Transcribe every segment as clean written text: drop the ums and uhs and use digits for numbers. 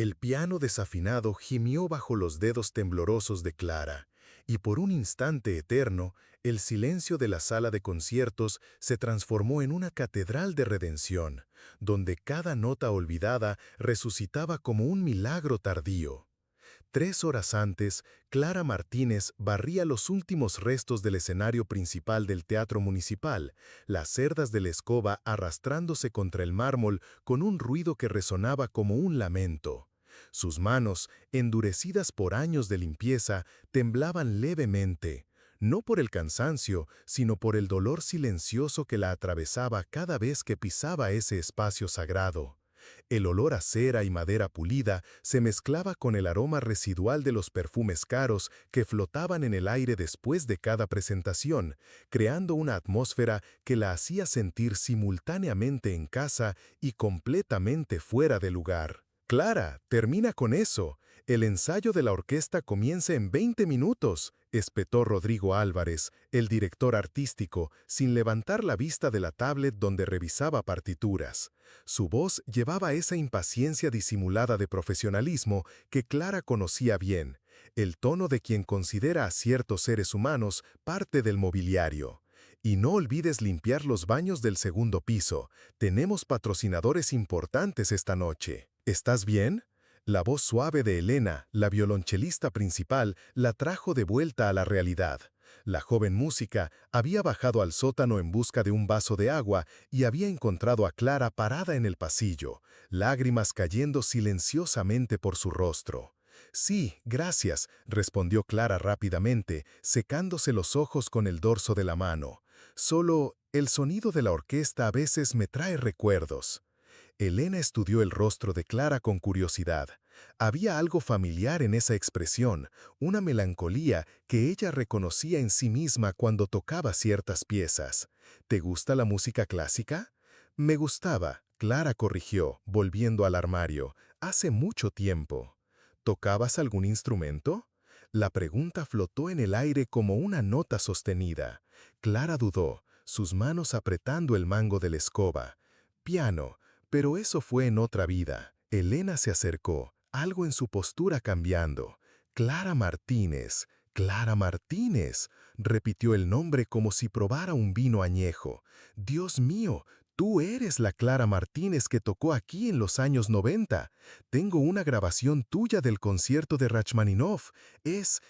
El piano desafinado gimió bajo los dedos temblorosos de Clara, y por un instante eterno, el silencio de la sala de conciertos se transformó en una catedral de redención, donde cada nota olvidada resucitaba como un milagro tardío. 3 horas antes, Clara Martínez barría los últimos restos del escenario principal del Teatro Municipal, las cerdas de la escoba arrastrándose contra el mármol con un ruido que resonaba como un lamento. Sus manos, endurecidas por años de limpieza, temblaban levemente, no por el cansancio, sino por el dolor silencioso que la atravesaba cada vez que pisaba ese espacio sagrado. El olor a cera y madera pulida se mezclaba con el aroma residual de los perfumes caros que flotaban en el aire después de cada presentación, creando una atmósfera que la hacía sentir simultáneamente en casa y completamente fuera de lugar. Clara, termina con eso. El ensayo de la orquesta comienza en 20 minutos, espetó Rodrigo Álvarez, el director artístico, sin levantar la vista de la tablet donde revisaba partituras. Su voz llevaba esa impaciencia disimulada de profesionalismo que Clara conocía bien, el tono de quien considera a ciertos seres humanos parte del mobiliario. Y no olvides limpiar los baños del segundo piso. Tenemos patrocinadores importantes esta noche. ¿Estás bien? La voz suave de Elena, la violonchelista principal, la trajo de vuelta a la realidad. La joven música había bajado al sótano en busca de un vaso de agua y había encontrado a Clara parada en el pasillo, lágrimas cayendo silenciosamente por su rostro. Sí, gracias, respondió Clara rápidamente, secándose los ojos con el dorso de la mano. Solo el sonido de la orquesta a veces me trae recuerdos. Elena estudió el rostro de Clara con curiosidad. Había algo familiar en esa expresión, una melancolía que ella reconocía en sí misma cuando tocaba ciertas piezas. ¿Te gusta la música clásica? Me gustaba, Clara corrigió, volviendo al armario, hace mucho tiempo. ¿Tocabas algún instrumento? La pregunta flotó en el aire como una nota sostenida. Clara dudó, sus manos apretando el mango de la escoba. Piano. Pero eso fue en otra vida. Elena se acercó, algo en su postura cambiando. Clara Martínez, Clara Martínez, repitió el nombre como si probara un vino añejo. Dios mío, tú eres la Clara Martínez que tocó aquí en los años 90. Tengo una grabación tuya del concierto de Rachmaninoff. Es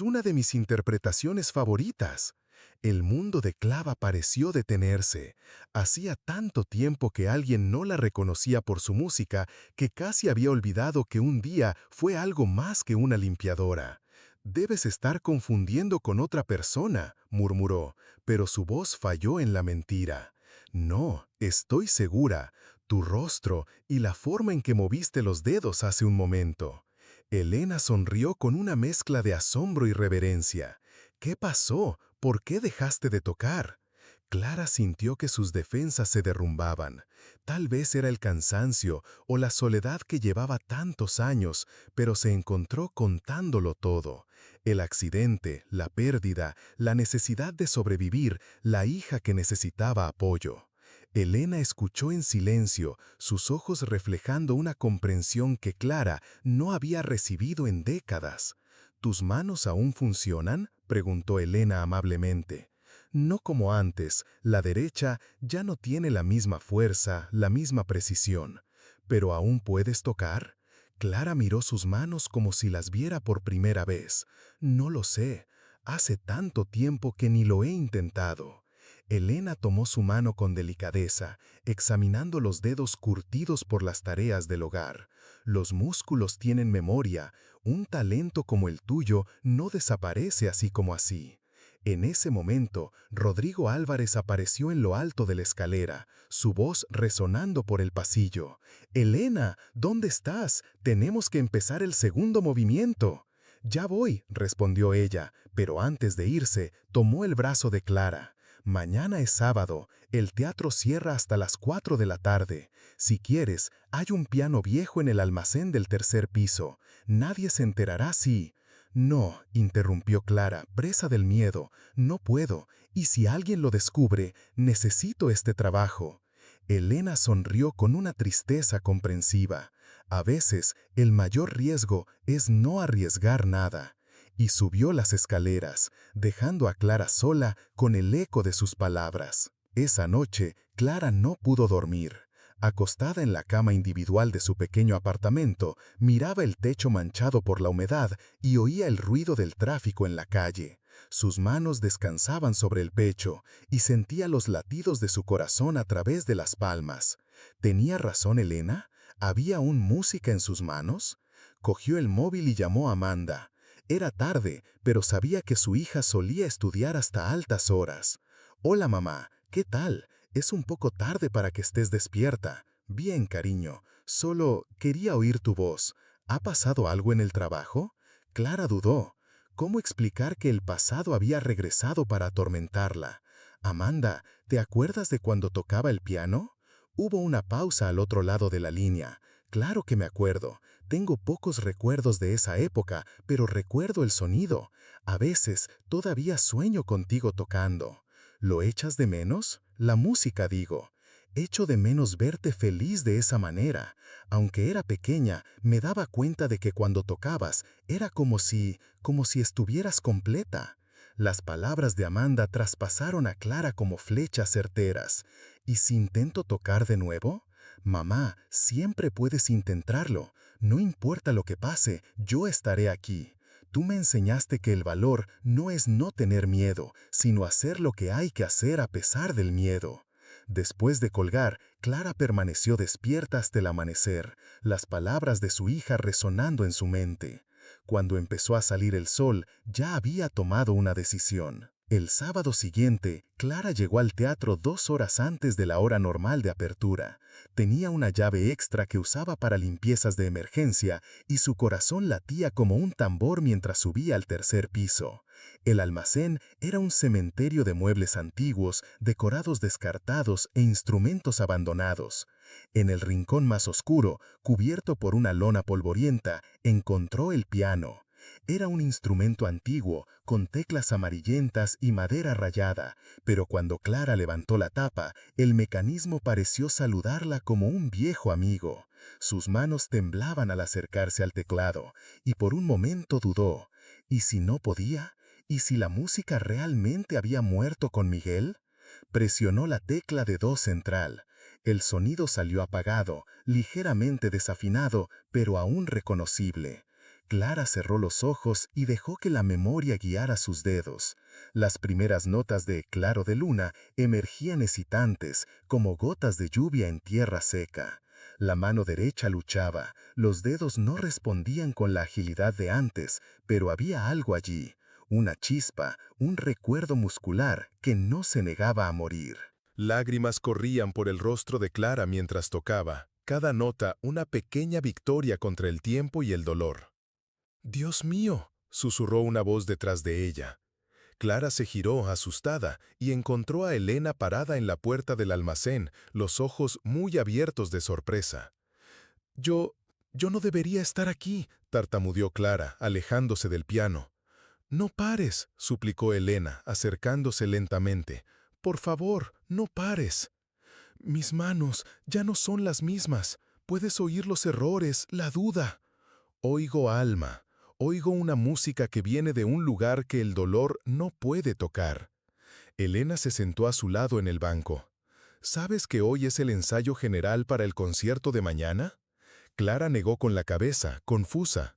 una de mis interpretaciones favoritas. El mundo de Clava pareció detenerse. Hacía tanto tiempo que alguien no la reconocía por su música que casi había olvidado que un día fue algo más que una limpiadora. «Debes estar confundiendo con otra persona», murmuró, pero su voz falló en la mentira. «No, estoy segura. Tu rostro y la forma en que moviste los dedos hace un momento». Elena sonrió con una mezcla de asombro y reverencia. «¿Qué pasó? ¿Por qué dejaste de tocar?» Clara sintió que sus defensas se derrumbaban. Tal vez era el cansancio o la soledad que llevaba tantos años, pero se encontró contándolo todo. El accidente, la pérdida, la necesidad de sobrevivir, la hija que necesitaba apoyo. Elena escuchó en silencio, sus ojos reflejando una comprensión que Clara no había recibido en décadas. ¿Tus manos aún funcionan?, preguntó Elena amablemente. No como antes, la derecha ya no tiene la misma fuerza, la misma precisión. ¿Pero aún puedes tocar? Clara miró sus manos como si las viera por primera vez. No lo sé. Hace tanto tiempo que ni lo he intentado. Elena tomó su mano con delicadeza, examinando los dedos curtidos por las tareas del hogar. Los músculos tienen memoria. Un talento como el tuyo no desaparece así como así. En ese momento, Rodrigo Álvarez apareció en lo alto de la escalera, su voz resonando por el pasillo. «Elena, ¿dónde estás? Tenemos que empezar el segundo movimiento». «Ya voy», respondió ella, pero antes de irse, tomó el brazo de Clara. «Mañana es sábado, el teatro cierra hasta las 4 de la tarde. Si quieres, hay un piano viejo en el almacén del tercer piso. Nadie se enterará si...» «No», interrumpió Clara, presa del miedo, «no puedo, y si alguien lo descubre, necesito este trabajo». Elena sonrió con una tristeza comprensiva. A veces, el mayor riesgo es no arriesgar nada. Y subió las escaleras, dejando a Clara sola con el eco de sus palabras. Esa noche, Clara no pudo dormir. Acostada en la cama individual de su pequeño apartamento, miraba el techo manchado por la humedad y oía el ruido del tráfico en la calle. Sus manos descansaban sobre el pecho y sentía los latidos de su corazón a través de las palmas. ¿Tenía razón Elena? ¿Había aún música en sus manos? Cogió el móvil y llamó a Amanda. Era tarde, pero sabía que su hija solía estudiar hasta altas horas. «Hola mamá, ¿qué tal? Es un poco tarde para que estés despierta». «Bien, cariño, solo quería oír tu voz. ¿Ha pasado algo en el trabajo?» Clara dudó. ¿Cómo explicar que el pasado había regresado para atormentarla? «Amanda, ¿te acuerdas de cuando tocaba el piano?» Hubo una pausa al otro lado de la línea. «Claro que me acuerdo. Tengo pocos recuerdos de esa época, pero recuerdo el sonido. A veces todavía sueño contigo tocando». «¿Lo echas de menos?» «La música, digo». «Echo de menos verte feliz de esa manera. Aunque era pequeña, me daba cuenta de que cuando tocabas, era como si estuvieras completa». Las palabras de Amanda traspasaron a Clara como flechas certeras. «¿Y si intento tocar de nuevo?» «Mamá, siempre puedes intentarlo. No importa lo que pase, yo estaré aquí. Tú me enseñaste que el valor no es no tener miedo, sino hacer lo que hay que hacer a pesar del miedo». Después de colgar, Clara permaneció despierta hasta el amanecer, las palabras de su hija resonando en su mente. Cuando empezó a salir el sol, ya había tomado una decisión. El sábado siguiente, Clara llegó al teatro 2 horas antes de la hora normal de apertura. Tenía una llave extra que usaba para limpiezas de emergencia y su corazón latía como un tambor mientras subía al tercer piso. El almacén era un cementerio de muebles antiguos, decorados descartados e instrumentos abandonados. En el rincón más oscuro, cubierto por una lona polvorienta, encontró el piano. Era un instrumento antiguo, con teclas amarillentas y madera rayada, pero cuando Clara levantó la tapa, el mecanismo pareció saludarla como un viejo amigo. Sus manos temblaban al acercarse al teclado, y por un momento dudó. ¿Y si no podía? ¿Y si la música realmente había muerto con Miguel? Presionó la tecla de do central. El sonido salió apagado, ligeramente desafinado, pero aún reconocible. Clara cerró los ojos y dejó que la memoria guiara sus dedos. Las primeras notas de Claro de Luna emergían hesitantes, como gotas de lluvia en tierra seca. La mano derecha luchaba, los dedos no respondían con la agilidad de antes, pero había algo allí, una chispa, un recuerdo muscular que no se negaba a morir. Lágrimas corrían por el rostro de Clara mientras tocaba, cada nota una pequeña victoria contra el tiempo y el dolor. «Dios mío», susurró una voz detrás de ella. Clara se giró, asustada, y encontró a Elena parada en la puerta del almacén, los ojos muy abiertos de sorpresa. Yo no debería estar aquí», tartamudeó Clara, alejándose del piano. «No pares», suplicó Elena, acercándose lentamente. «Por favor, no pares». «Mis manos ya no son las mismas. Puedes oír los errores, la duda». «Oigo alma. Oigo una música que viene de un lugar que el dolor no puede tocar». Elena se sentó a su lado en el banco. «¿Sabes que hoy es el ensayo general para el concierto de mañana?» Clara negó con la cabeza, confusa.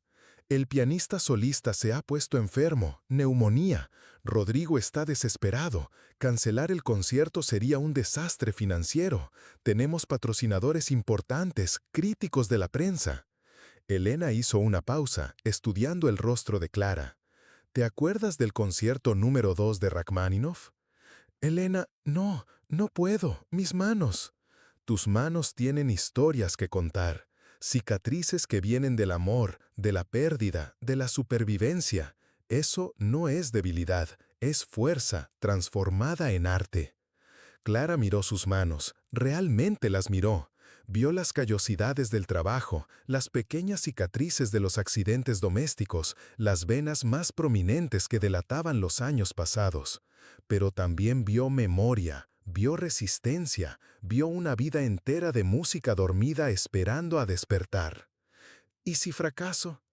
«El pianista solista se ha puesto enfermo, neumonía. Rodrigo está desesperado. Cancelar el concierto sería un desastre financiero. Tenemos patrocinadores importantes, críticos de la prensa». Elena hizo una pausa, estudiando el rostro de Clara. «¿Te acuerdas del concierto número 2 de Rachmaninoff?» «Elena, no puedo. Mis manos». «Tus manos tienen historias que contar. Cicatrices que vienen del amor, de la pérdida, de la supervivencia. Eso no es debilidad, es fuerza transformada en arte». Clara miró sus manos, realmente las miró. Vio las callosidades del trabajo, las pequeñas cicatrices de los accidentes domésticos, las venas más prominentes que delataban los años pasados. Pero también vio memoria, vio resistencia, vio una vida entera de música dormida esperando a despertar. ¿Y si fracaso?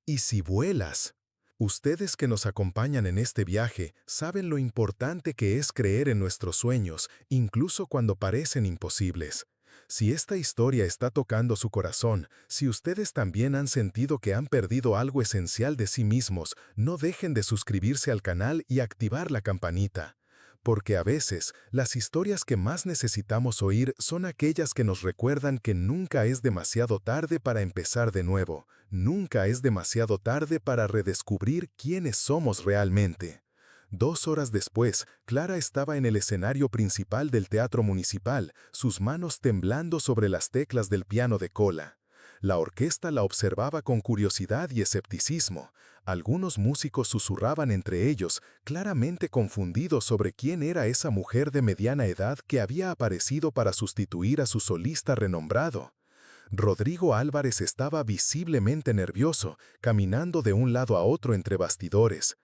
¿Y si vuelas? Ustedes que nos acompañan en este viaje saben lo importante que es creer en nuestros sueños, incluso cuando parecen imposibles. Si esta historia está tocando su corazón, si ustedes también han sentido que han perdido algo esencial de sí mismos, no dejen de suscribirse al canal y activar la campanita. Porque a veces, las historias que más necesitamos oír son aquellas que nos recuerdan que nunca es demasiado tarde para empezar de nuevo. Nunca es demasiado tarde para redescubrir quiénes somos realmente. 2 horas después, Clara estaba en el escenario principal del Teatro Municipal, sus manos temblando sobre las teclas del piano de cola. La orquesta la observaba con curiosidad y escepticismo. Algunos músicos susurraban entre ellos, claramente confundidos sobre quién era esa mujer de mediana edad que había aparecido para sustituir a su solista renombrado. Rodrigo Álvarez estaba visiblemente nervioso, caminando de un lado a otro entre bastidores.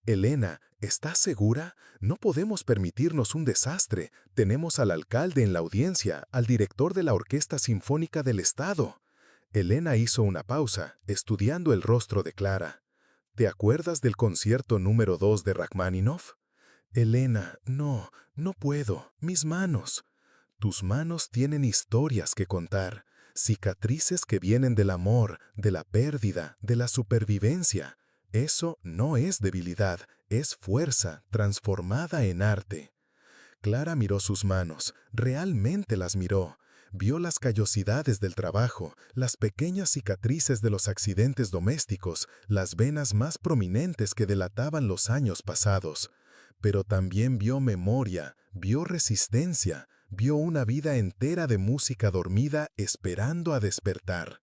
«Elena, ¿estás segura? No podemos permitirnos un desastre. Tenemos al alcalde en la audiencia, al director de la Orquesta Sinfónica del Estado». Elena hizo una pausa, estudiando el rostro de Clara. «¿Te acuerdas del concierto número 2 de Rachmaninoff?» «Elena, no puedo. Mis manos». «Tus manos tienen historias que contar, cicatrices que vienen del amor, de la pérdida, de la supervivencia. Eso no es debilidad, es fuerza transformada en arte». Clara miró sus manos, realmente las miró. Vio las callosidades del trabajo, las pequeñas cicatrices de los accidentes domésticos, las venas más prominentes que delataban los años pasados. Pero también vio memoria, vio resistencia, vio una vida entera de música dormida esperando a despertar.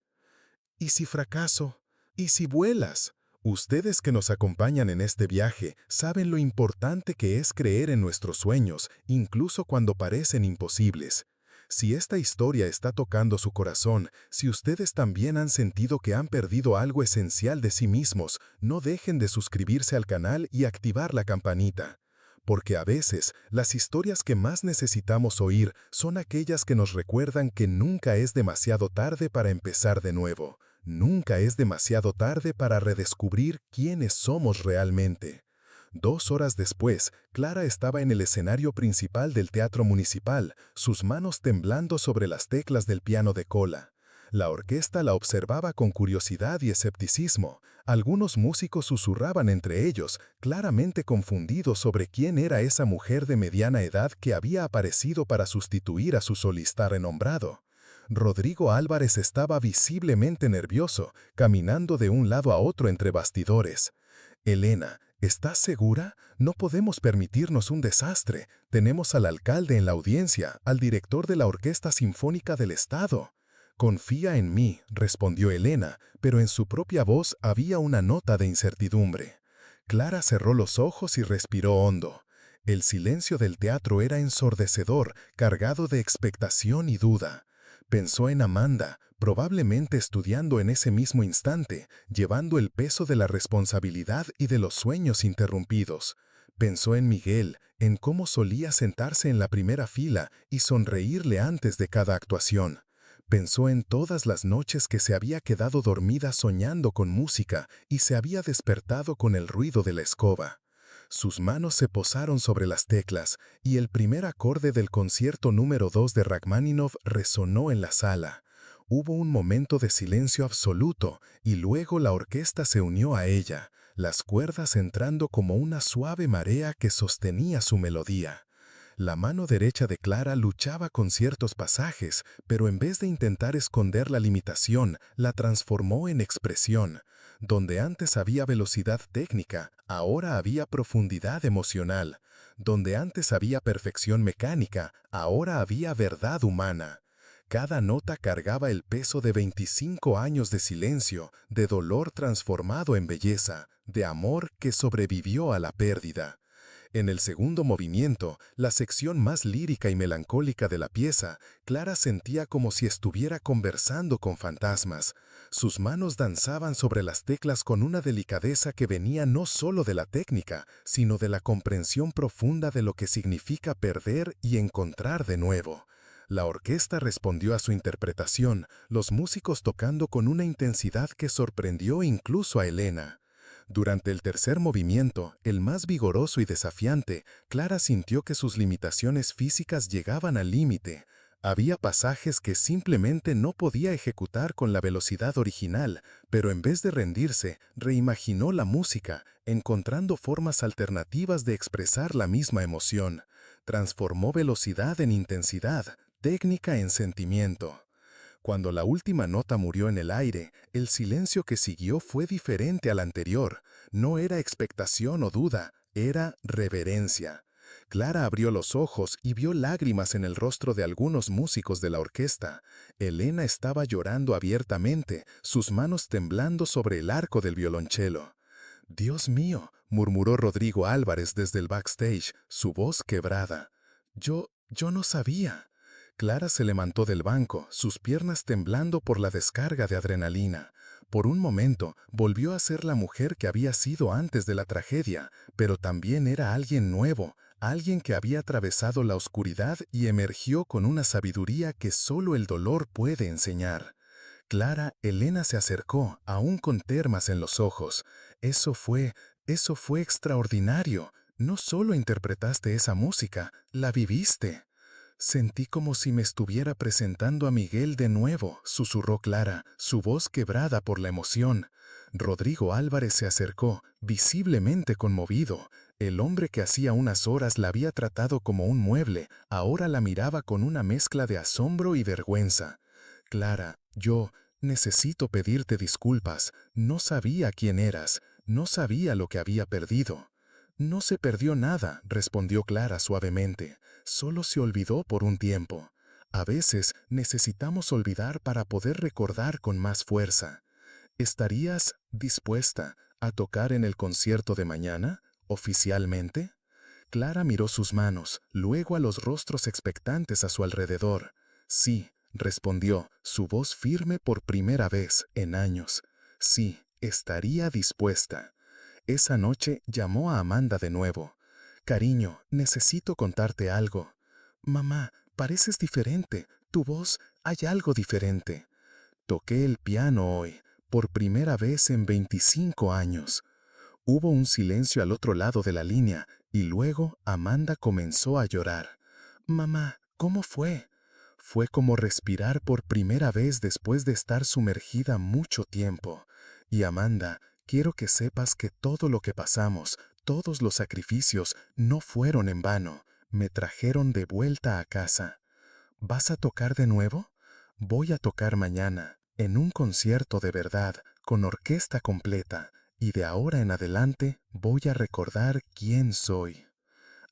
¿Y si fracaso? ¿Y si vuelas? Ustedes que nos acompañan en este viaje saben lo importante que es creer en nuestros sueños, incluso cuando parecen imposibles. Si esta historia está tocando su corazón, si ustedes también han sentido que han perdido algo esencial de sí mismos, no dejen de suscribirse al canal y activar la campanita. Porque a veces, las historias que más necesitamos oír son aquellas que nos recuerdan que nunca es demasiado tarde para empezar de nuevo. Nunca es demasiado tarde para redescubrir quiénes somos realmente. 2 horas después, Clara estaba en el escenario principal del Teatro Municipal, sus manos temblando sobre las teclas del piano de cola. La orquesta la observaba con curiosidad y escepticismo. Algunos músicos susurraban entre ellos, claramente confundidos sobre quién era esa mujer de mediana edad que había aparecido para sustituir a su solista renombrado. Rodrigo Álvarez estaba visiblemente nervioso, caminando de un lado a otro entre bastidores. «Elena, ¿estás segura? No podemos permitirnos un desastre. Tenemos al alcalde en la audiencia, al director de la Orquesta Sinfónica del Estado». «Confía en mí», respondió Elena, pero en su propia voz había una nota de incertidumbre. Clara cerró los ojos y respiró hondo. El silencio del teatro era ensordecedor, cargado de expectación y duda. Pensó en Amanda, probablemente estudiando en ese mismo instante, llevando el peso de la responsabilidad y de los sueños interrumpidos. Pensó en Miguel, en cómo solía sentarse en la primera fila y sonreírle antes de cada actuación. Pensó en todas las noches que se había quedado dormida soñando con música y se había despertado con el ruido de la escoba. Sus manos se posaron sobre las teclas y el primer acorde del concierto número 2 de Rachmaninoff resonó en la sala. Hubo un momento de silencio absoluto y luego la orquesta se unió a ella, las cuerdas entrando como una suave marea que sostenía su melodía. La mano derecha de Clara luchaba con ciertos pasajes, pero en vez de intentar esconder la limitación, la transformó en expresión. Donde antes había velocidad técnica, ahora había profundidad emocional. Donde antes había perfección mecánica, ahora había verdad humana. Cada nota cargaba el peso de 25 años de silencio, de dolor transformado en belleza, de amor que sobrevivió a la pérdida. En el segundo movimiento, la sección más lírica y melancólica de la pieza, Clara sentía como si estuviera conversando con fantasmas. Sus manos danzaban sobre las teclas con una delicadeza que venía no solo de la técnica, sino de la comprensión profunda de lo que significa perder y encontrar de nuevo. La orquesta respondió a su interpretación, los músicos tocando con una intensidad que sorprendió incluso a Elena. Durante el tercer movimiento, el más vigoroso y desafiante, Clara sintió que sus limitaciones físicas llegaban al límite. Había pasajes que simplemente no podía ejecutar con la velocidad original, pero en vez de rendirse, reimaginó la música, encontrando formas alternativas de expresar la misma emoción. Transformó velocidad en intensidad, técnica en sentimiento. Cuando la última nota murió en el aire, el silencio que siguió fue diferente al anterior. No era expectación o duda, era reverencia. Clara abrió los ojos y vio lágrimas en el rostro de algunos músicos de la orquesta. Elena estaba llorando abiertamente, sus manos temblando sobre el arco del violonchelo. «Dios mío», murmuró Rodrigo Álvarez desde el backstage, su voz quebrada. Yo no sabía». Clara se levantó del banco, sus piernas temblando por la descarga de adrenalina. Por un momento, volvió a ser la mujer que había sido antes de la tragedia, pero también era alguien nuevo, alguien que había atravesado la oscuridad y emergió con una sabiduría que solo el dolor puede enseñar. Clara, Elena se acercó, aún con termas en los ojos. Eso fue extraordinario. No solo interpretaste esa música, la viviste. Sentí como si me estuviera presentando a Miguel de nuevo, susurró Clara, su voz quebrada por la emoción. Rodrigo Álvarez se acercó, visiblemente conmovido. El hombre que hacía unas horas la había tratado como un mueble, ahora la miraba con una mezcla de asombro y vergüenza. Clara, yo necesito pedirte disculpas. No sabía quién eras, no sabía lo que había perdido. No se perdió nada, respondió Clara suavemente. Solo se olvidó por un tiempo. A veces necesitamos olvidar para poder recordar con más fuerza. ¿Estarías dispuesta a tocar en el concierto de mañana, oficialmente? Clara miró sus manos, luego a los rostros expectantes a su alrededor. Sí, respondió, su voz firme por primera vez en años. Sí, estaría dispuesta. Esa noche llamó a Amanda de nuevo. «Cariño, necesito contarte algo». «Mamá, pareces diferente. Tu voz, hay algo diferente». «Toqué el piano hoy, por primera vez en 25 años». Hubo un silencio al otro lado de la línea, y luego Amanda comenzó a llorar. «Mamá, ¿cómo fue?» «Fue como respirar por primera vez después de estar sumergida mucho tiempo. Y Amanda, quiero que sepas que todo lo que pasamos, todos los sacrificios, no fueron en vano. Me trajeron de vuelta a casa». «¿Vas a tocar de nuevo?» «Voy a tocar mañana, en un concierto de verdad, con orquesta completa, y de ahora en adelante voy a recordar quién soy».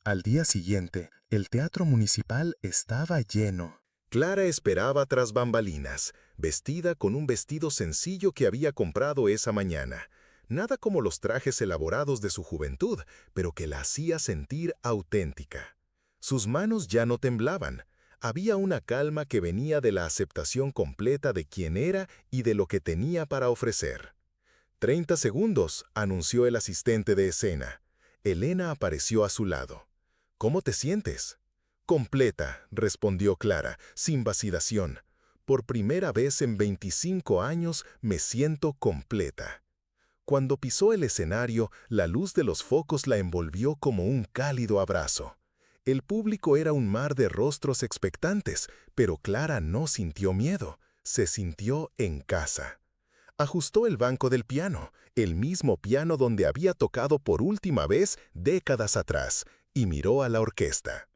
Al día siguiente, el teatro municipal estaba lleno. Clara esperaba tras bambalinas, vestida con un vestido sencillo que había comprado esa mañana. Nada como los trajes elaborados de su juventud, pero que la hacía sentir auténtica. Sus manos ya no temblaban. Había una calma que venía de la aceptación completa de quién era y de lo que tenía para ofrecer. 30 segundos, anunció el asistente de escena. Elena apareció a su lado. ¿Cómo te sientes? Completa, respondió Clara, sin vacilación. Por primera vez en 25 años me siento completa. Cuando pisó el escenario, la luz de los focos la envolvió como un cálido abrazo. El público era un mar de rostros expectantes, pero Clara no sintió miedo, se sintió en casa. Ajustó el banco del piano, el mismo piano donde había tocado por última vez décadas atrás, y miró a la orquesta.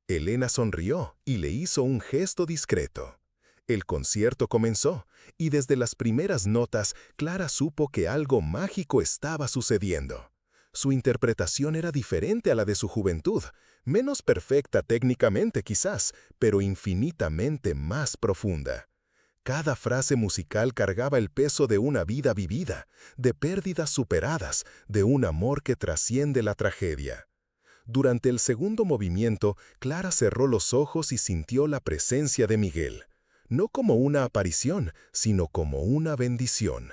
Elena sonrió y le hizo un gesto discreto. El concierto comenzó, y desde las primeras notas, Clara supo que algo mágico estaba sucediendo. Su interpretación era diferente a la de su juventud, menos perfecta técnicamente quizás, pero infinitamente más profunda. Cada frase musical cargaba el peso de una vida vivida, de pérdidas superadas, de un amor que trasciende la tragedia. Durante el segundo movimiento, Clara cerró los ojos y sintió la presencia de Miguel. No como una aparición, sino como una bendición.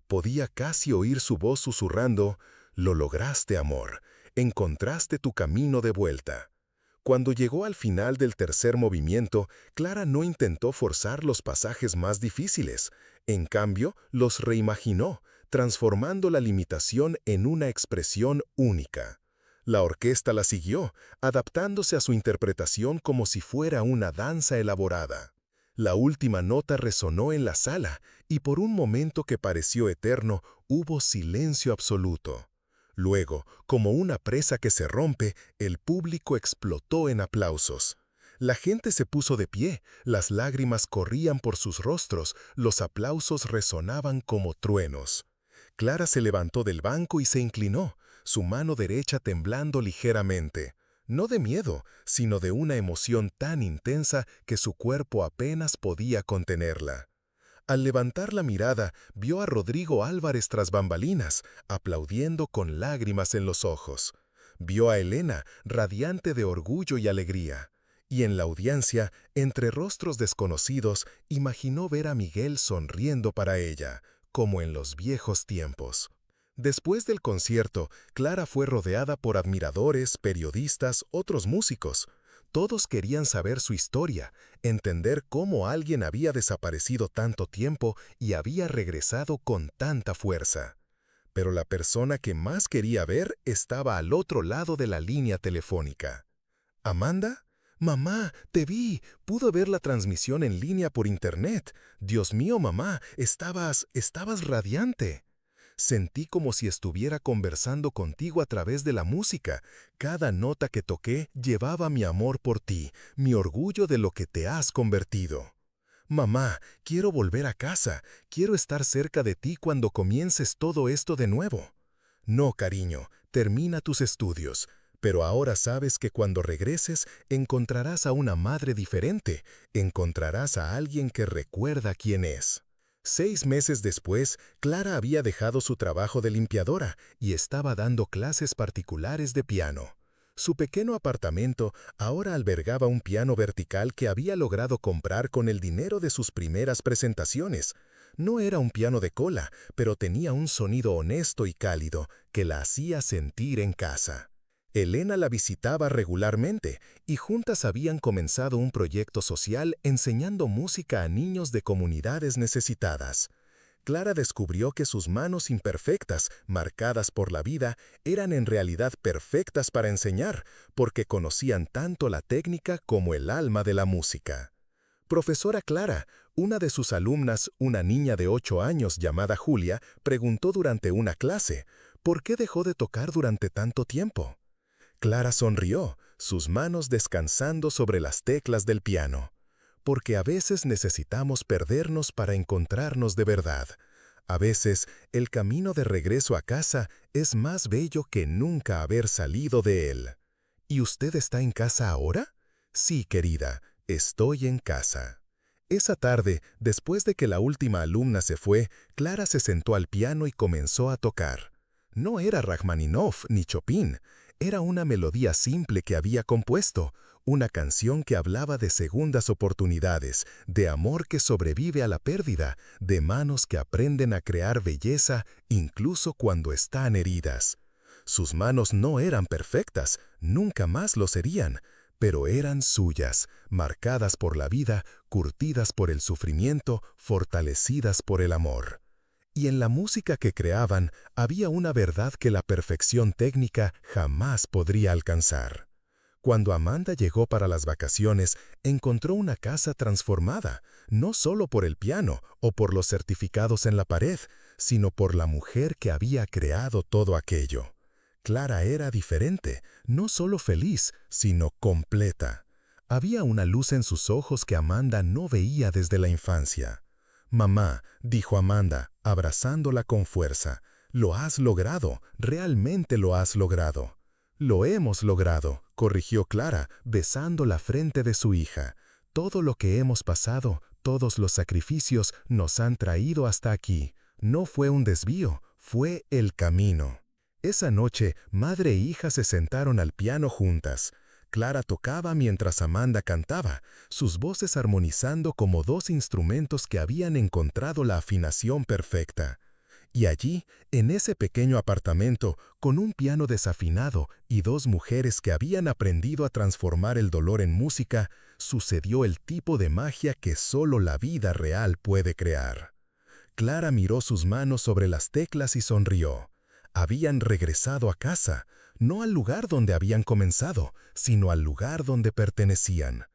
Podía casi oír su voz susurrando: «Lo lograste, amor. Encontraste tu camino de vuelta». Cuando llegó al final del tercer movimiento, Clara no intentó forzar los pasajes más difíciles. En cambio, los reimaginó, transformando la limitación en una expresión única. La orquesta la siguió, adaptándose a su interpretación como si fuera una danza elaborada. La última nota resonó en la sala, y por un momento que pareció eterno, hubo silencio absoluto. Luego, como una presa que se rompe, el público explotó en aplausos. La gente se puso de pie, las lágrimas corrían por sus rostros, los aplausos resonaban como truenos. Clara se levantó del banco y se inclinó, su mano derecha temblando ligeramente. No de miedo, sino de una emoción tan intensa que su cuerpo apenas podía contenerla. Al levantar la mirada, vio a Rodrigo Álvarez tras bambalinas, aplaudiendo con lágrimas en los ojos. Vio a Elena, radiante de orgullo y alegría. Y en la audiencia, entre rostros desconocidos, imaginó ver a Miguel sonriendo para ella, como en los viejos tiempos. Después del concierto, Clara fue rodeada por admiradores, periodistas, otros músicos. Todos querían saber su historia, entender cómo alguien había desaparecido tanto tiempo y había regresado con tanta fuerza. Pero la persona que más quería ver estaba al otro lado de la línea telefónica. ¿Amanda? Mamá, te vi. Pude ver la transmisión en línea por internet. Dios mío, mamá, estabas radiante. Sentí como si estuviera conversando contigo a través de la música. Cada nota que toqué llevaba mi amor por ti, mi orgullo de lo que te has convertido. Mamá, quiero volver a casa, quiero estar cerca de ti cuando comiences todo esto de nuevo. No, cariño, termina tus estudios, pero ahora sabes que cuando regreses encontrarás a una madre diferente, encontrarás a alguien que recuerda quién es. 6 meses después, Clara había dejado su trabajo de limpiadora y estaba dando clases particulares de piano. Su pequeño apartamento ahora albergaba un piano vertical que había logrado comprar con el dinero de sus primeras presentaciones. No era un piano de cola, pero tenía un sonido honesto y cálido que la hacía sentir en casa. Elena la visitaba regularmente y juntas habían comenzado un proyecto social enseñando música a niños de comunidades necesitadas. Clara descubrió que sus manos imperfectas, marcadas por la vida, eran en realidad perfectas para enseñar, porque conocían tanto la técnica como el alma de la música. Profesora Clara, una de sus alumnas, una niña de 8 años llamada Julia, preguntó durante una clase, ¿por qué dejó de tocar durante tanto tiempo? Clara sonrió, sus manos descansando sobre las teclas del piano. Porque a veces necesitamos perdernos para encontrarnos de verdad. A veces, el camino de regreso a casa es más bello que nunca haber salido de él. ¿Y usted está en casa ahora? Sí, querida, estoy en casa. Esa tarde, después de que la última alumna se fue, Clara se sentó al piano y comenzó a tocar. No era Rajmáninov ni Chopin. Era una melodía simple que había compuesto, una canción que hablaba de segundas oportunidades, de amor que sobrevive a la pérdida, de manos que aprenden a crear belleza incluso cuando están heridas. Sus manos no eran perfectas, nunca más lo serían, pero eran suyas, marcadas por la vida, curtidas por el sufrimiento, fortalecidas por el amor. Y en la música que creaban había una verdad que la perfección técnica jamás podría alcanzar. Cuando Amanda llegó para las vacaciones, encontró una casa transformada, no solo por el piano o por los certificados en la pared, sino por la mujer que había creado todo aquello. Clara era diferente, no solo feliz, sino completa. Había una luz en sus ojos que Amanda no veía desde la infancia. «Mamá», dijo Amanda, abrazándola con fuerza, «lo has logrado, realmente lo has logrado». «Lo hemos logrado», corrigió Clara, besando la frente de su hija. «Todo lo que hemos pasado, todos los sacrificios nos han traído hasta aquí. No fue un desvío, fue el camino». Esa noche, madre e hija se sentaron al piano juntas. Clara tocaba mientras Amanda cantaba, sus voces armonizando como dos instrumentos que habían encontrado la afinación perfecta. Y allí, en ese pequeño apartamento, con un piano desafinado y dos mujeres que habían aprendido a transformar el dolor en música, sucedió el tipo de magia que solo la vida real puede crear. Clara miró sus manos sobre las teclas y sonrió. Habían regresado a casa, no al lugar donde habían comenzado, sino al lugar donde pertenecían.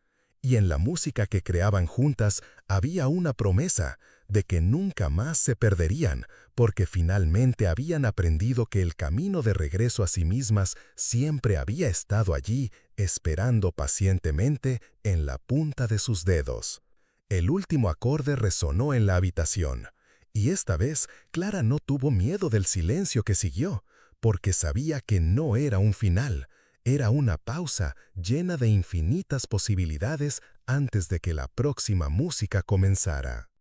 Y en la música que creaban juntas había una promesa de que nunca más se perderían, porque finalmente habían aprendido que el camino de regreso a sí mismas siempre había estado allí, esperando pacientemente en la punta de sus dedos. El último acorde resonó en la habitación. Y esta vez, Clara no tuvo miedo del silencio que siguió, porque sabía que no era un final, era una pausa llena de infinitas posibilidades antes de que la próxima música comenzara.